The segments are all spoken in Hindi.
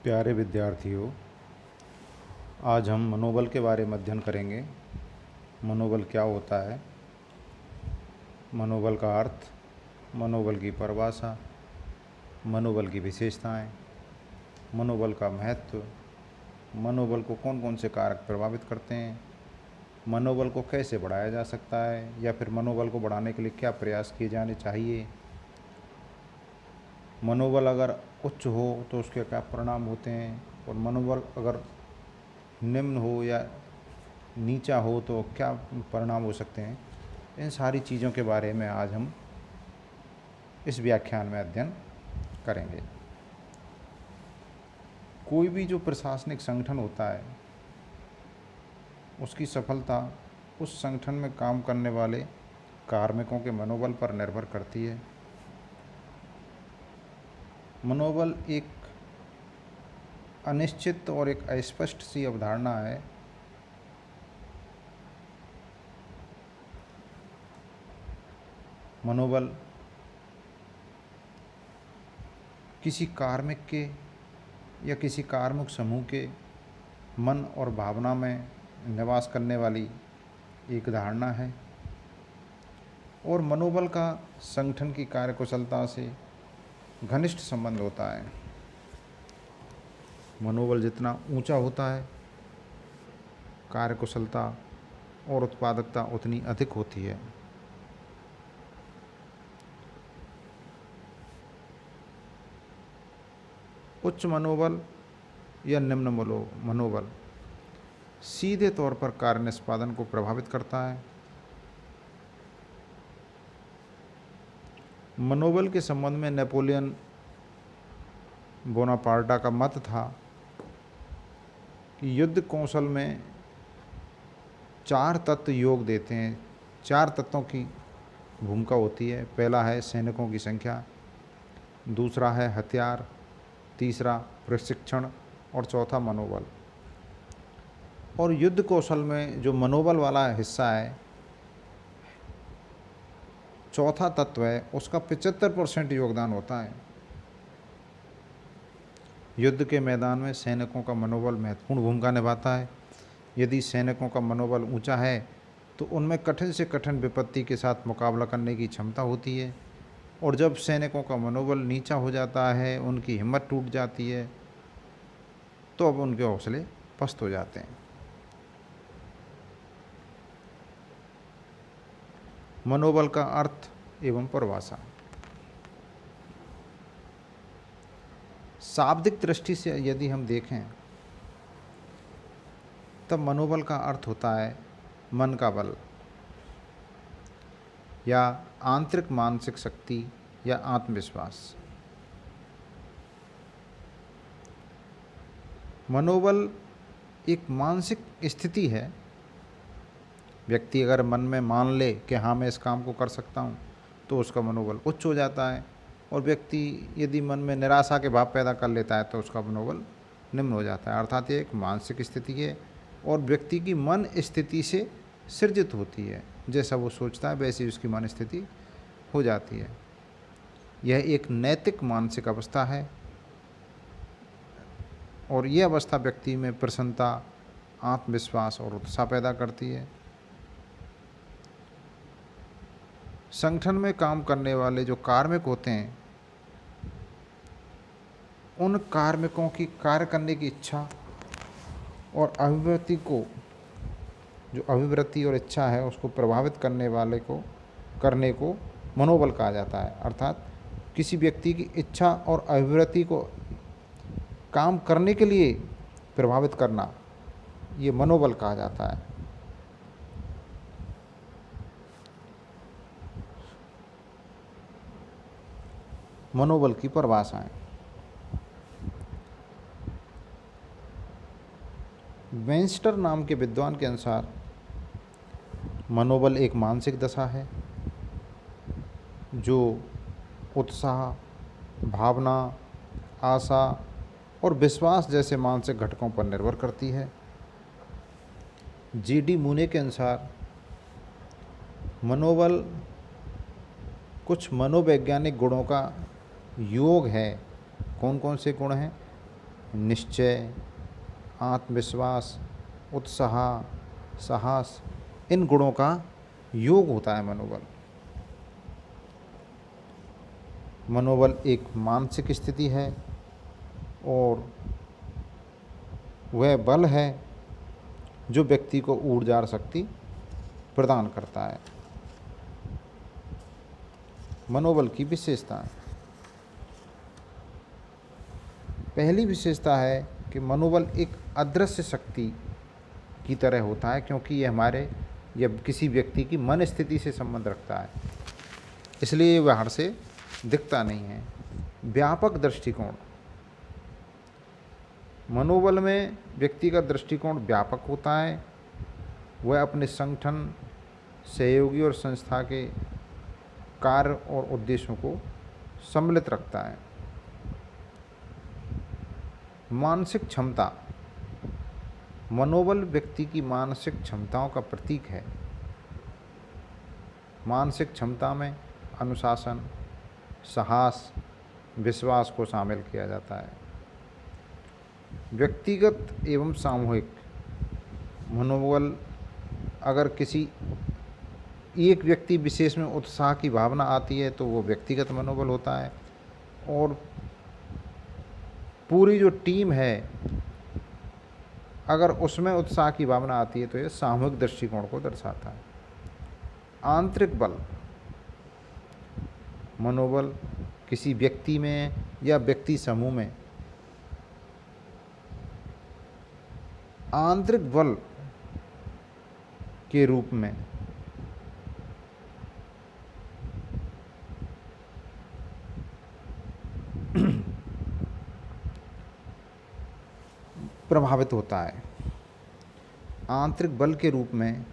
प्यारे विद्यार्थियों, आज हम मनोबल के बारे में अध्ययन करेंगे। मनोबल क्या होता है, मनोबल का अर्थ, मनोबल की परिभाषा, मनोबल की विशेषताएं, मनोबल का महत्व, मनोबल को कौन कौन से कारक प्रभावित करते हैं, मनोबल को कैसे बढ़ाया जा सकता है या फिर मनोबल को बढ़ाने के लिए क्या प्रयास किए जाने चाहिए, मनोबल अगर उच्च हो तो उसके क्या परिणाम होते हैं और मनोबल अगर निम्न हो या नीचा हो तो क्या परिणाम हो सकते हैं। इन सारी चीज़ों के बारे में आज हम इस व्याख्यान में अध्ययन करेंगे। कोई भी जो प्रशासनिक संगठन होता है उसकी सफलता उस संगठन में काम करने वाले कार्मिकों के मनोबल पर निर्भर करती है। मनोबल एक अनिश्चित और एक अस्पष्ट सी अवधारणा है। मनोबल किसी कार्मिक के या किसी कार्मिक समूह के मन और भावना में निवास करने वाली एक धारणा है और मनोबल का संगठन की कार्यकुशलता से घनिष्ठ संबंध होता है। मनोबल जितना ऊंचा होता है, कार्यकुशलता और उत्पादकता उतनी अधिक होती है। उच्च मनोबल या निम्न मनोबल सीधे तौर पर कार्य निष्पादन को प्रभावित करता है। मनोबल के संबंध में नेपोलियन बोनापार्टा का मत था कि युद्ध कौशल में 4 तत्व योग देते हैं। 4 तत्वों की भूमिका होती है। पहला है सैनिकों की संख्या, दूसरा है हथियार, तीसरा प्रशिक्षण और चौथा मनोबल। और युद्ध कौशल में जो मनोबल वाला हिस्सा है, चौथा तत्व है, उसका 75% योगदान होता है। युद्ध के मैदान में सैनिकों का मनोबल महत्वपूर्ण भूमिका निभाता है। यदि सैनिकों का मनोबल ऊंचा है तो उनमें कठिन से कठिन विपत्ति के साथ मुकाबला करने की क्षमता होती है। और जब सैनिकों का मनोबल नीचा हो जाता है, उनकी हिम्मत टूट जाती है, तो अब उनके हौसले पस्त हो जाते हैं। मनोबल का अर्थ एवं परिभाषा। शाब्दिक दृष्टि से यदि हम देखें तब मनोबल का अर्थ होता है मन का बल या आंतरिक मानसिक शक्ति या आत्मविश्वास। मनोबल एक मानसिक स्थिति है। व्यक्ति अगर मन में मान ले कि हाँ मैं इस काम को कर सकता हूँ तो उसका मनोबल उच्च हो जाता है, और व्यक्ति यदि मन में निराशा के भाव पैदा कर लेता है तो उसका मनोबल निम्न हो जाता है। अर्थात ये एक मानसिक स्थिति है और व्यक्ति की मन स्थिति से सृजित होती है। जैसा वो सोचता है वैसी उसकी मन स्थिति हो जाती है। यह एक नैतिक मानसिक अवस्था है और ये अवस्था व्यक्ति में प्रसन्नता, आत्मविश्वास और उत्साह पैदा करती है। संगठन में काम करने वाले जो कार्मिक होते हैं, उन कार्मिकों की कार्य करने की इच्छा और अभिवृत्ति को, जो अभिवृत्ति और इच्छा है उसको प्रभावित करने को मनोबल कहा जाता है। अर्थात किसी व्यक्ति की इच्छा और अभिवृत्ति को काम करने के लिए प्रभावित करना, ये मनोबल कहा जाता है। मनोबल की परिभाषाएं। वेंस्टर नाम के विद्वान के अनुसार मनोबल एक मानसिक दशा है जो उत्साह, भावना, आशा और विश्वास जैसे मानसिक घटकों पर निर्भर करती है। जी.डी. मूने के अनुसार मनोबल कुछ मनोवैज्ञानिक गुणों का योग है। कौन कौन से गुण हैं? निश्चय, आत्मविश्वास, उत्साह, साहस, इन गुणों का योग होता है मनोबल। मनोबल एक मानसिक स्थिति है और वह बल है जो व्यक्ति को ऊर्जा और शक्ति प्रदान करता है। मनोबल की विशेषताएं। पहली विशेषता है कि मनोबल एक अदृश्य शक्ति की तरह होता है, क्योंकि यह हमारे या किसी व्यक्ति की मन स्थिति से संबंध रखता है, इसलिए ये बाहर से दिखता नहीं है। व्यापक दृष्टिकोण। मनोबल में व्यक्ति का दृष्टिकोण व्यापक होता है। वह अपने संगठन, सहयोगी और संस्था के कार्य और उद्देश्यों को सम्मिलित रखता है। मानसिक क्षमता। मनोबल व्यक्ति की मानसिक क्षमताओं का प्रतीक है। मानसिक क्षमता में अनुशासन, साहस, विश्वास को शामिल किया जाता है। व्यक्तिगत एवं सामूहिक मनोबल। अगर किसी एक व्यक्ति विशेष में उत्साह की भावना आती है तो वो व्यक्तिगत मनोबल होता है, और पूरी जो टीम है अगर उसमें उत्साह की भावना आती है तो ये सामूहिक दृष्टिकोण को दर्शाता है। आंतरिक बल। मनोबल किसी व्यक्ति में या व्यक्ति समूह में आंतरिक बल के रूप में प्रभावित होता है। आंतरिक बल के रूप में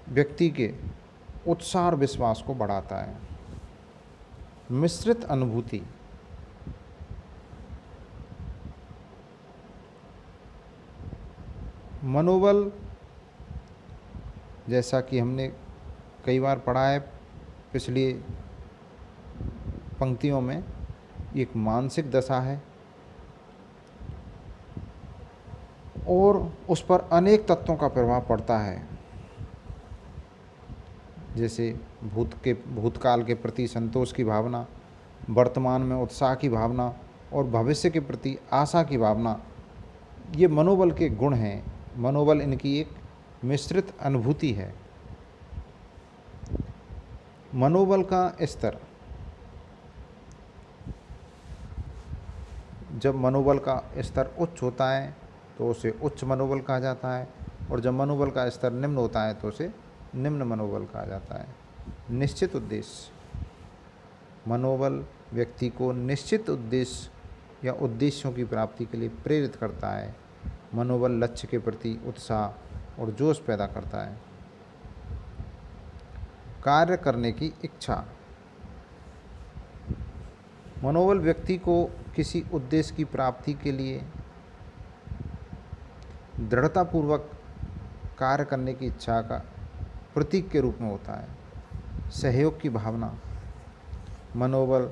व्यक्ति के उत्साह और विश्वास को बढ़ाता है। मिश्रित अनुभूति। मनोबल, जैसा कि हमने कई बार पढ़ा है पिछली पंक्तियों में, एक मानसिक दशा है और उस पर अनेक तत्वों का प्रभाव पड़ता है, जैसे भूतकाल के प्रति संतोष की भावना, वर्तमान में उत्साह की भावना और भविष्य के प्रति आशा की भावना। ये मनोबल के गुण हैं। मनोबल इनकी एक मिश्रित अनुभूति है। मनोबल का स्तर। जब मनोबल का स्तर उच्च होता है तो उसे उच्च मनोबल कहा जाता है, और जब मनोबल का स्तर निम्न होता है तो उसे निम्न मनोबल कहा जाता है। निश्चित उद्देश्य। मनोबल व्यक्ति को निश्चित उद्देश्य या उद्देश्यों की प्राप्ति के लिए प्रेरित करता है। मनोबल लक्ष्य के प्रति उत्साह और जोश पैदा करता है। कार्य करने की इच्छा। मनोबल व्यक्ति को किसी उद्देश्य की प्राप्ति के लिए दृढ़तापूर्वक कार्य करने की इच्छा का प्रतीक के रूप में होता है। सहयोग की भावना। मनोबल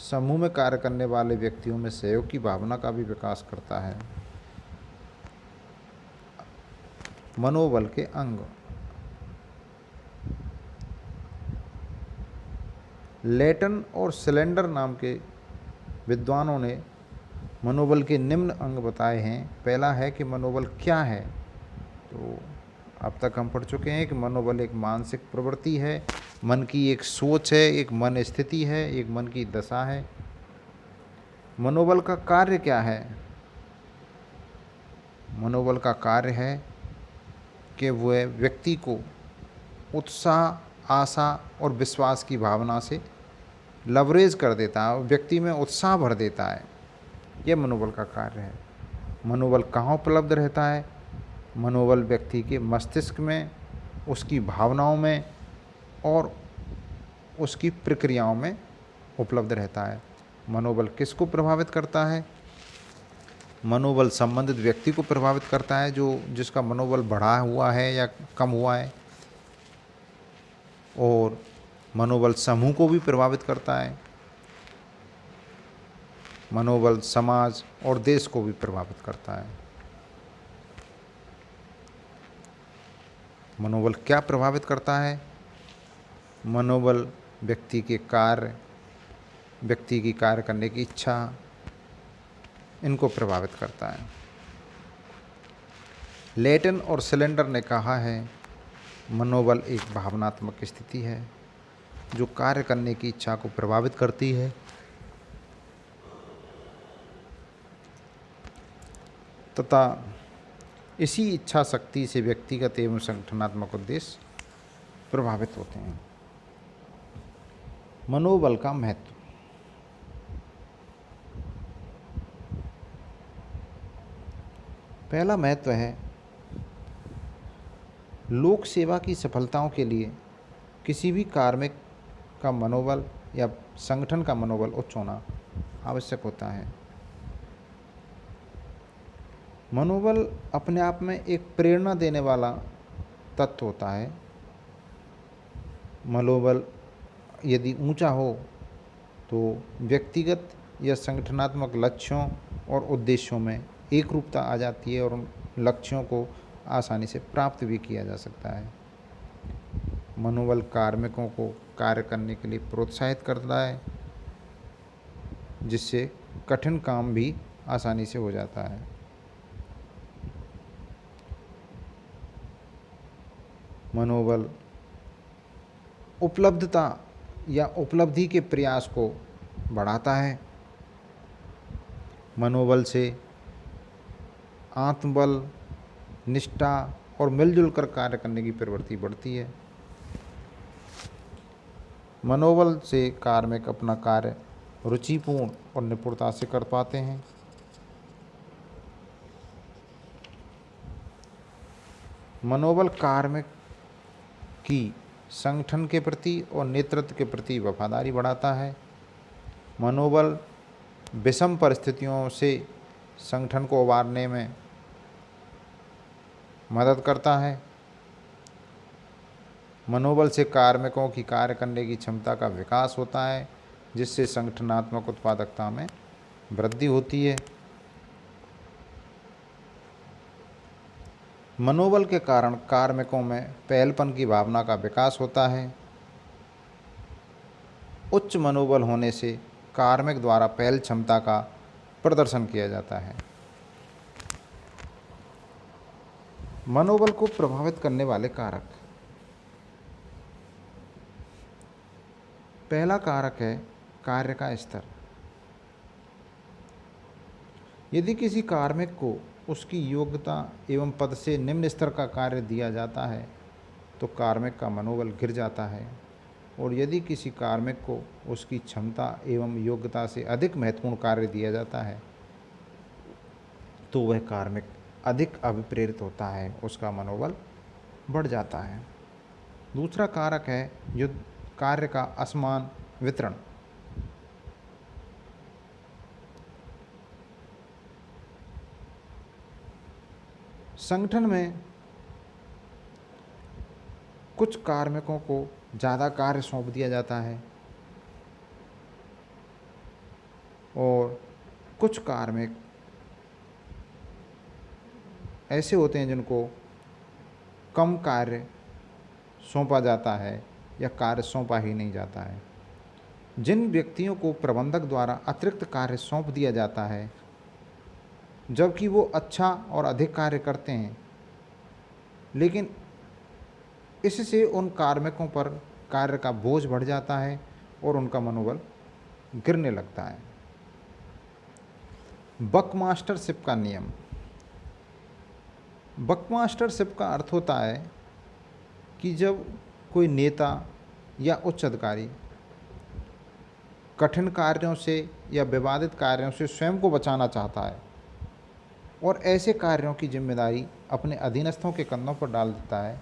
समूह में कार्य करने वाले व्यक्तियों में सहयोग की भावना का भी विकास करता है। मनोबल के अंग। लेटन और सिलेंडर नाम के विद्वानों ने मनोबल के निम्न अंग बताए हैं। पहला है कि मनोबल क्या है। तो अब तक हम पढ़ चुके हैं कि मनोबल एक मानसिक प्रवृत्ति है, मन की एक सोच है, एक मन स्थिति है, एक मन की दशा है। मनोबल का कार्य क्या है? मनोबल का कार्य है कि वह व्यक्ति को उत्साह, आशा और विश्वास की भावना से लवरेज कर देता है और व्यक्ति में उत्साह भर देता है। यह मनोबल का कार्य है। मनोबल कहाँ उपलब्ध रहता है? मनोबल व्यक्ति के मस्तिष्क में, उसकी भावनाओं में और उसकी प्रक्रियाओं में उपलब्ध रहता है। मनोबल किसको प्रभावित करता है? मनोबल संबंधित व्यक्ति को प्रभावित करता है, जिसका मनोबल बढ़ा हुआ है या कम हुआ है, और मनोबल समूह को भी प्रभावित करता है। मनोबल समाज और देश को भी प्रभावित करता है। मनोबल क्या प्रभावित करता है? मनोबल व्यक्ति के कार्य, व्यक्ति की कार्य करने की इच्छा, इनको प्रभावित करता है। लेटन और सिलेंडर ने कहा है, मनोबल एक भावनात्मक स्थिति है जो कार्य करने की इच्छा को प्रभावित करती है तथा इसी इच्छा शक्ति से व्यक्तिगत एवं संगठनात्मक उद्देश्य प्रभावित होते हैं। मनोबल का महत्व। पहला महत्व है, लोक सेवा की सफलताओं के लिए किसी भी कार्मिक का मनोबल या संगठन का मनोबल उच्च होना आवश्यक होता है। मनोबल अपने आप में एक प्रेरणा देने वाला तत्व होता है। मनोबल यदि ऊंचा हो तो व्यक्तिगत या संगठनात्मक लक्ष्यों और उद्देश्यों में एक रूपता आ जाती है और उन लक्ष्यों को आसानी से प्राप्त भी किया जा सकता है। मनोबल कार्मिकों को कार्य करने के लिए प्रोत्साहित करता है, जिससे कठिन काम भी आसानी से हो जाता है। मनोबल उपलब्धता या उपलब्धि के प्रयास को बढ़ाता है। मनोबल से आत्मबल, निष्ठा और मिलजुल कर कार्य करने की प्रवृत्ति बढ़ती है। मनोबल से कार्मिक अपना कार्य रुचिपूर्ण और निपुणता से कर पाते हैं। मनोबल कार्मिक की संगठन के प्रति और नेतृत्व के प्रति वफादारी बढ़ाता है। मनोबल विषम परिस्थितियों से संगठन को उबारने में मदद करता है। मनोबल से कार्मिकों की कार्य करने की क्षमता का विकास होता है, जिससे संगठनात्मक उत्पादकता में वृद्धि होती है। मनोबल के कारण कार्मिकों में पहलपन की भावना का विकास होता है। उच्च मनोबल होने से कार्मिक द्वारा पहल क्षमता का प्रदर्शन किया जाता है। मनोबल को प्रभावित करने वाले कारक। पहला कारक है कार्य का स्तर। यदि किसी कार्मिक को उसकी योग्यता एवं पद से निम्न स्तर का कार्य दिया जाता है तो कार्मिक का मनोबल गिर जाता है, और यदि किसी कार्मिक को उसकी क्षमता एवं योग्यता से अधिक महत्वपूर्ण कार्य दिया जाता है तो वह कार्मिक अधिक अभिप्रेरित होता है, उसका मनोबल बढ़ जाता है। दूसरा कारक है युद्ध कार्य का असमान वितरण। संगठन में कुछ कार्मिकों को ज़्यादा कार्य सौंप दिया जाता है और कुछ कार्मिक ऐसे होते हैं जिनको कम कार्य सौंपा जाता है या कार्य सौंपा ही नहीं जाता है। जिन व्यक्तियों को प्रबंधक द्वारा अतिरिक्त कार्य सौंप दिया जाता है, जबकि वो अच्छा और अधिक कार्य करते हैं, लेकिन इससे उन कार्मिकों पर कार्य का बोझ बढ़ जाता है और उनका मनोबल गिरने लगता है। बकमास्टरशिप का नियम। बकमास्टरशिप का अर्थ होता है कि जब कोई नेता या उच्च अधिकारी कठिन कार्यों से या विवादित कार्यों से स्वयं को बचाना चाहता है और ऐसे कार्यों की जिम्मेदारी अपने अधीनस्थों के कंधों पर डाल देता है,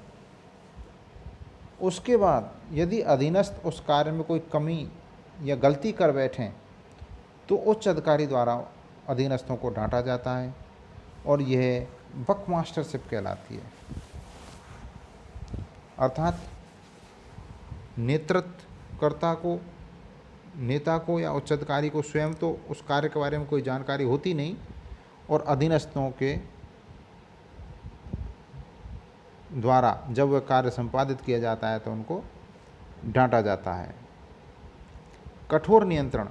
उसके बाद यदि अधीनस्थ उस कार्य में कोई कमी या गलती कर बैठें तो उच्च अधिकारी द्वारा अधीनस्थों को डांटा जाता है और यह बकमास्टरशिप कहलाती है। अर्थात नेतृत्वकर्ता को नेता को या उच्च अधिकारी को स्वयं तो उस कार्य के बारे में कोई जानकारी होती नहीं, और अधीनस्थों के द्वारा जब वह कार्य संपादित किया जाता है तो उनको डांटा जाता है। कठोर नियंत्रण।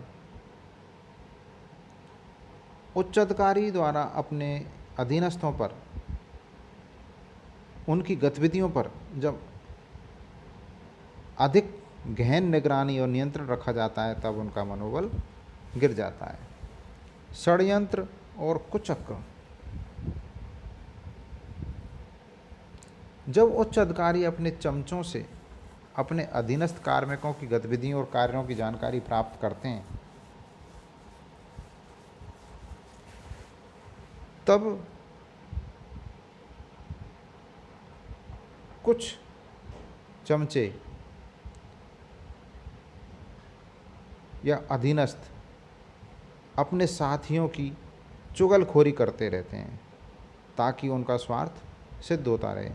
उच्च अधिकारी द्वारा अपने अधीनस्थों पर, उनकी गतिविधियों पर जब अधिक गहन निगरानी और नियंत्रण रखा जाता है तब उनका मनोबल गिर जाता है। षड्यंत्र और कुचक्र। जब उच्च अधिकारी अपने चमचों से अपने अधीनस्थ कार्मिकों की गतिविधियों और कार्यों की जानकारी प्राप्त करते हैं, तब कुछ चमचे या अधीनस्थ अपने साथियों की चुगलखोरी करते रहते हैं ताकि उनका स्वार्थ सिद्ध होता रहे।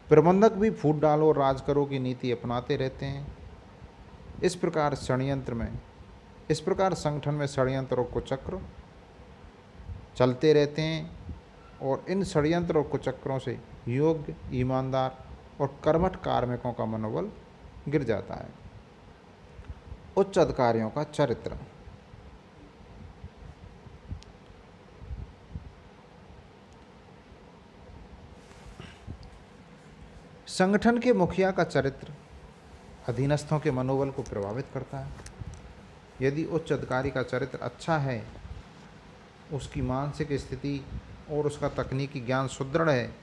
प्रबंधक भी फूट डालो और राज करो की नीति अपनाते रहते हैं। इस प्रकार संगठन में षड्यंत्र और कुचक्र चलते रहते हैं, और इन षड्यंत्र और कुचक्रों से योग्य, ईमानदार और कर्मठ कार्मिकों का मनोबल गिर जाता है। उच्च अधिकारियों का चरित्र। संगठन के मुखिया का चरित्र अधीनस्थों के मनोबल को प्रभावित करता है। यदि उच्च अधिकारी का चरित्र अच्छा है, उसकी मानसिक स्थिति और उसका तकनीकी ज्ञान सुदृढ़ है,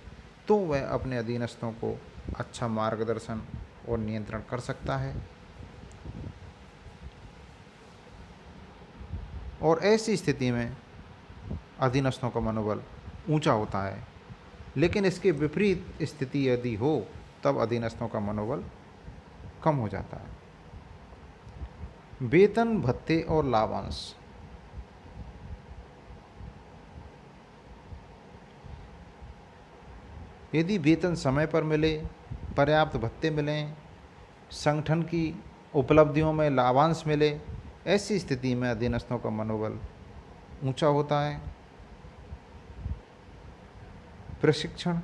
तो वह अपने अधीनस्थों को अच्छा मार्गदर्शन और नियंत्रण कर सकता है, और ऐसी स्थिति में अधीनस्थों का मनोबल ऊंचा होता है। लेकिन इसके विपरीत स्थिति यदि हो तब अधीनस्थों का मनोबल कम हो जाता है। वेतन, भत्ते और लाभांश। यदि वेतन समय पर मिले, पर्याप्त भत्ते मिलें, संगठन की उपलब्धियों में लाभांश मिले, ऐसी स्थिति में अधीनस्थों का मनोबल ऊंचा होता है। प्रशिक्षण।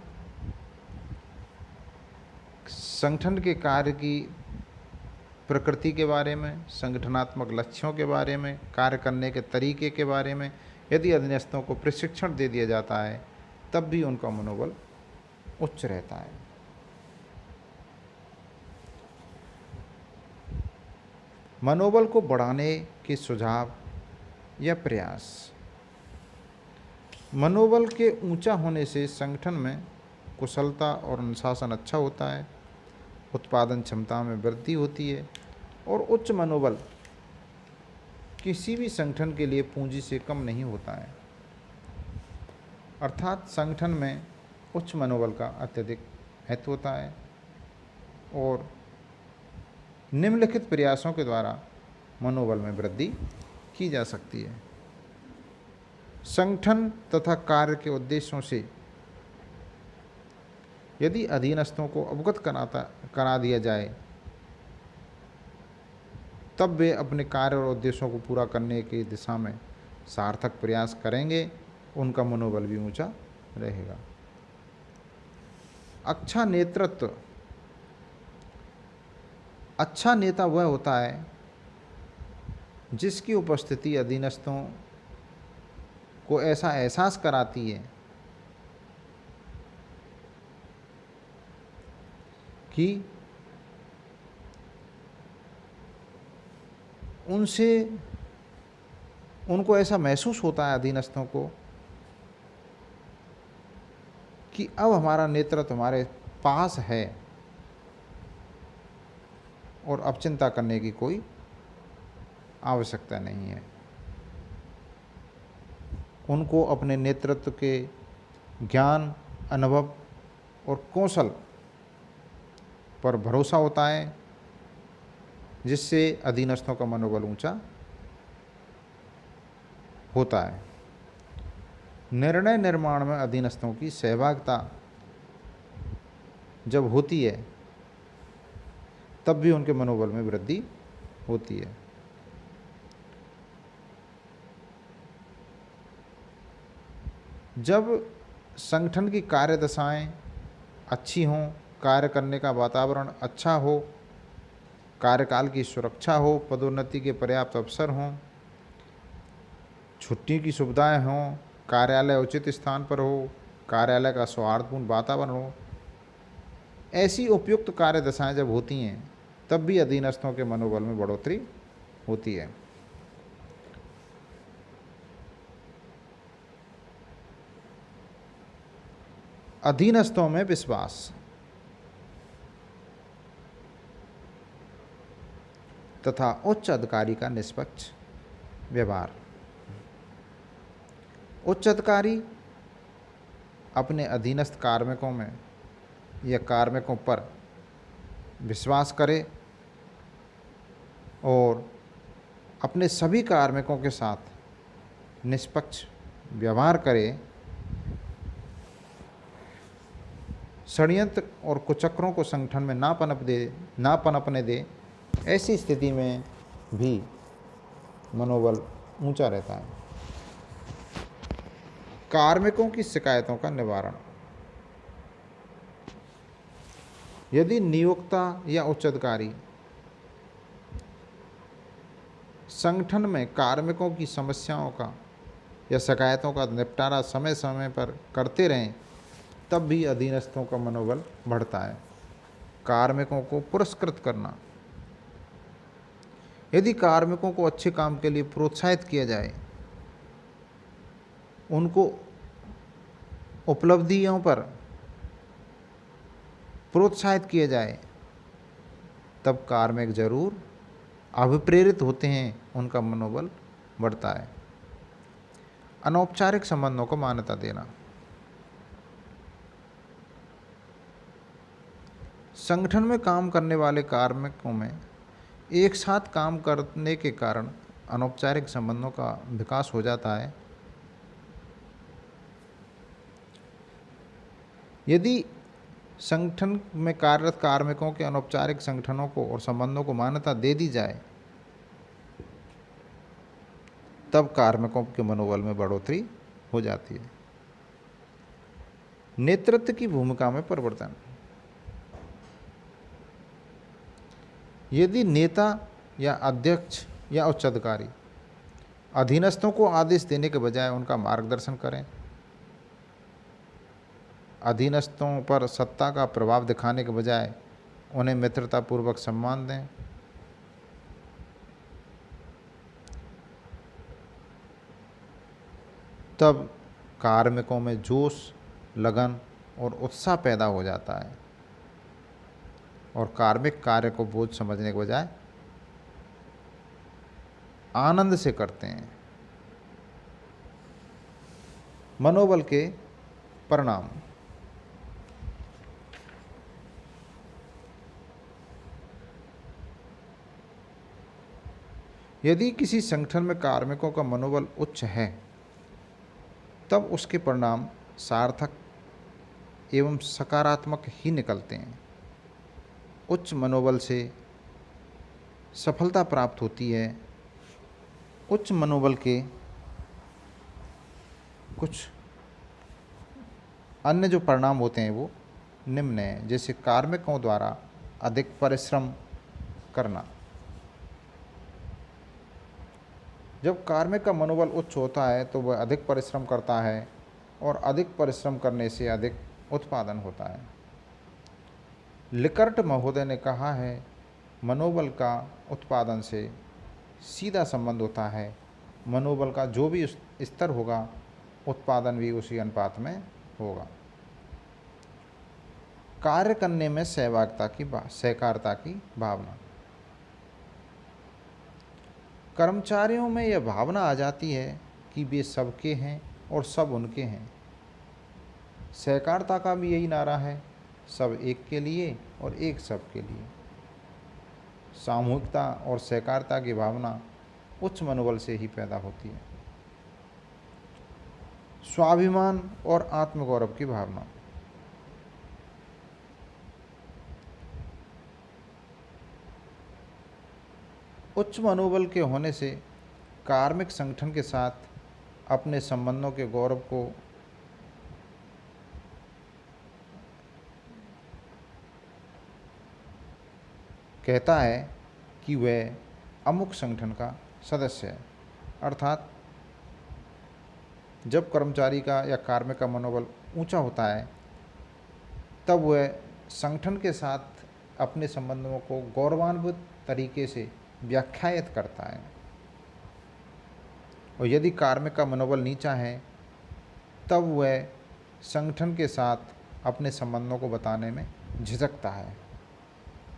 संगठन के कार्य की प्रकृति के बारे में, संगठनात्मक लक्ष्यों के बारे में, कार्य करने के तरीके के बारे में यदि अधीनस्थों को प्रशिक्षण दे दिया जाता है तब भी उनका मनोबल उच्च रहता है। मनोबल को बढ़ाने के सुझाव या प्रयास। मनोबल के ऊंचा होने से संगठन में कुशलता और अनुशासन अच्छा होता है, उत्पादन क्षमता में वृद्धि होती है, और उच्च मनोबल किसी भी संगठन के लिए पूंजी से कम नहीं होता है। अर्थात संगठन में उच्च मनोबल का अत्यधिक महत्व होता है, और निम्नलिखित प्रयासों के द्वारा मनोबल में वृद्धि की जा सकती है। संगठन तथा कार्य के उद्देश्यों से यदि अधीनस्थों को अवगत करा दिया जाए तब वे अपने कार्य और उद्देश्यों को पूरा करने की दिशा में सार्थक प्रयास करेंगे, उनका मनोबल भी ऊंचा रहेगा। अच्छा नेतृत्व। अच्छा नेता वह होता है जिसकी उपस्थिति अधीनस्थों को ऐसा एहसास कराती है कि उनको ऐसा महसूस होता है अधीनस्थों को कि अब हमारा नेतृत्व हमारे पास है और अब चिंता करने की कोई आवश्यकता नहीं है। उनको अपने नेतृत्व के ज्ञान, अनुभव और कौशल पर भरोसा होता है, जिससे अधीनस्थों का मनोबल ऊंचा होता है। निर्णय निर्माण में अधीनस्थों की सहभागिता जब होती है तब भी उनके मनोबल में वृद्धि होती है। जब संगठन की कार्यदशाएं अच्छी हों, कार्य करने का वातावरण अच्छा हो, कार्यकाल की सुरक्षा हो, पदोन्नति के पर्याप्त अवसर हों, छुट्टी की सुविधाएं हों, कार्यालय उचित स्थान पर हो, कार्यालय का सौहार्दपूर्ण वातावरण हो, ऐसी उपयुक्त कार्यदशाएं जब होती हैं तब भी अधीनस्थों के मनोबल में बढ़ोतरी होती है। अधीनस्थों में विश्वास तथा उच्च अधिकारी का निष्पक्ष व्यवहार। उच्च अधिकारी अपने अधीनस्थ कार्मिकों में या कार्मिकों पर विश्वास करे और अपने सभी कार्मिकों के साथ निष्पक्ष व्यवहार करे, षड्यंत्र और कुचक्रों को संगठन में ना पनपने दे। ऐसी स्थिति में भी मनोबल ऊंचा रहता है। कार्मिकों की शिकायतों का निवारण। यदि नियोक्ता या उच्च अधिकारी संगठन में कार्मिकों की समस्याओं का या शिकायतों का निपटारा समय समय पर करते रहें तब भी अधीनस्थों का मनोबल बढ़ता है। कार्मिकों को पुरस्कृत करना। यदि कार्मिकों को अच्छे काम के लिए प्रोत्साहित किया जाए, उनको उपलब्धियों पर प्रोत्साहित किया जाए, तब कार्मिक जरूर अभिप्रेरित होते हैं, उनका मनोबल बढ़ता है। अनौपचारिक संबंधों को मान्यता देना। संगठन में काम करने वाले कार्मिकों में एक साथ काम करने के कारण अनौपचारिक संबंधों का विकास हो जाता है। यदि संगठन में कार्यरत कार्मिकों के अनौपचारिक संगठनों को और संबंधों को मान्यता दे दी जाए, तब कार्मिकों के मनोबल में बढ़ोतरी हो जाती है। नेतृत्व की भूमिका में परिवर्तन। यदि नेता या अध्यक्ष या उच्च अधिकारी अधीनस्थों को आदेश देने के बजाय उनका मार्गदर्शन करें, अधीनस्थों पर सत्ता का प्रभाव दिखाने के बजाय उन्हें मित्रतापूर्वक सम्मान दें, तब कार्मिकों में जोश, लगन और उत्साह पैदा हो जाता है और कार्मिक कार्य को बोझ समझने के बजाय आनंद से करते हैं। मनोबल के परिणाम। यदि किसी संगठन में कार्मिकों का मनोबल उच्च है, तब उसके परिणाम सार्थक एवं सकारात्मक ही निकलते हैं। उच्च मनोबल से सफलता प्राप्त होती है। उच्च मनोबल के कुछ अन्य जो परिणाम होते हैं वो निम्न हैं, जैसे कार्मिकों द्वारा अधिक परिश्रम करना। जब कार्मिक का मनोबल उच्च होता है तो वह अधिक परिश्रम करता है और अधिक परिश्रम करने से अधिक उत्पादन होता है। लिकर्ट महोदय ने कहा है, मनोबल का उत्पादन से सीधा संबंध होता है। मनोबल का जो भी स्तर होगा, उत्पादन भी उसी अनुपात में होगा। कार्य करने में सहकारिता की भावना। कर्मचारियों में यह भावना आ जाती है कि वे सबके हैं और सब उनके हैं। सहकारिता का भी यही नारा है, सब एक के लिए और एक सब के लिए। सामूहिकता और सहकारिता की भावना उच्च मनोबल से ही पैदा होती है। स्वाभिमान और आत्मगौरव की भावना। उच्च मनोबल के होने से कार्मिक संगठन के साथ अपने संबंधों के गौरव को कहता है कि वह अमुक संगठन का सदस्य है। अर्थात जब कर्मचारी का या कार्मिक का मनोबल ऊंचा होता है तब वह संगठन के साथ अपने संबंधों को गौरवान्वित तरीके से व्याख्यायित करता है। और यदि कार्मिक का मनोबल नीचा है तब वह संगठन के साथ अपने संबंधों को बताने में झिझकता है।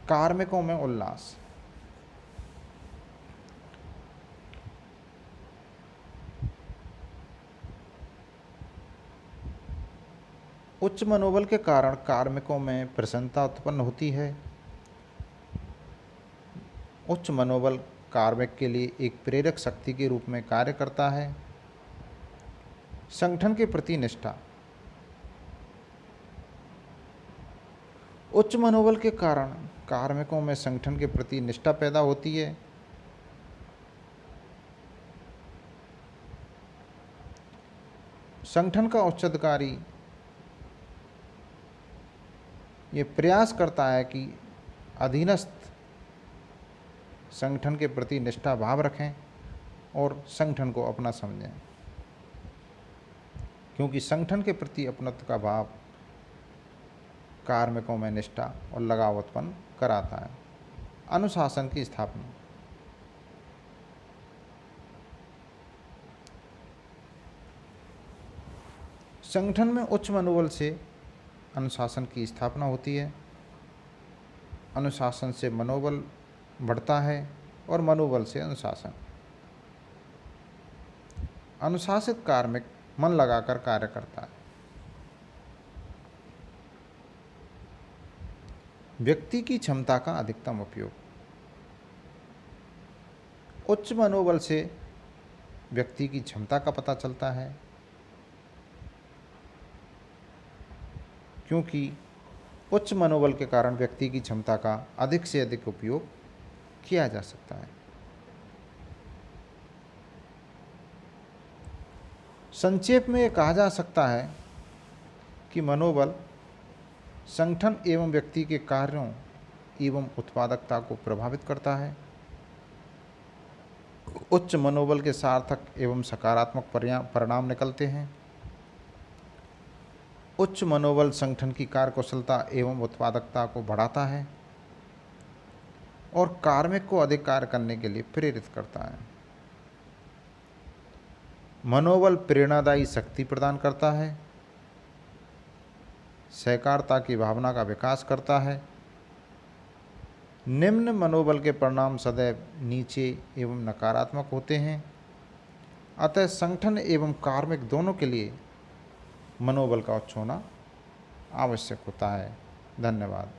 कार्मिकों में उल्लास। उच्च मनोबल के कारण कार्मिकों में प्रसन्नता उत्पन्न होती है। उच्च मनोबल कार्मिक के लिए एक प्रेरक शक्ति के रूप में कार्य करता है। संगठन के प्रति निष्ठा। उच्च मनोबल के कारण कार्मिकों में संगठन के प्रति निष्ठा पैदा होती है। संगठन का उच्चाधिकारी ये प्रयास करता है कि अधीनस्थ संगठन के प्रति निष्ठा भाव रखें और संगठन को अपना समझें, क्योंकि संगठन के प्रति अपनत्व का भाव कार्मिकों में निष्ठा और लगाव उत्पन्न कराता है। अनुशासन की स्थापना। संगठन में उच्च मनोबल से अनुशासन की स्थापना होती है। अनुशासन से मनोबल बढ़ता है और मनोबल से अनुशासन। अनुशासित कार्मिक मन लगाकर कार्य करता है। व्यक्ति की क्षमता का अधिकतम उपयोग। उच्च मनोबल से व्यक्ति की क्षमता का पता चलता है, क्योंकि उच्च मनोबल के कारण व्यक्ति की क्षमता का अधिक से अधिक उपयोग किया जा सकता है। संक्षेप में यह कहा जा सकता है कि मनोबल संगठन एवं व्यक्ति के कार्यों एवं उत्पादकता को प्रभावित करता है। उच्च मनोबल के सार्थक एवं सकारात्मक परिणाम निकलते हैं। उच्च मनोबल संगठन की कार्यकुशलता एवं उत्पादकता को बढ़ाता है और कार्मिक को अधिक कार्य करने के लिए प्रेरित करता है। मनोबल प्रेरणादायी शक्ति प्रदान करता है, सहकारिता की भावना का विकास करता है। निम्न मनोबल के परिणाम सदैव नीचे एवं नकारात्मक होते हैं। अतः संगठन एवं कार्मिक दोनों के लिए मनोबल का उच्च होना आवश्यक होता है। धन्यवाद।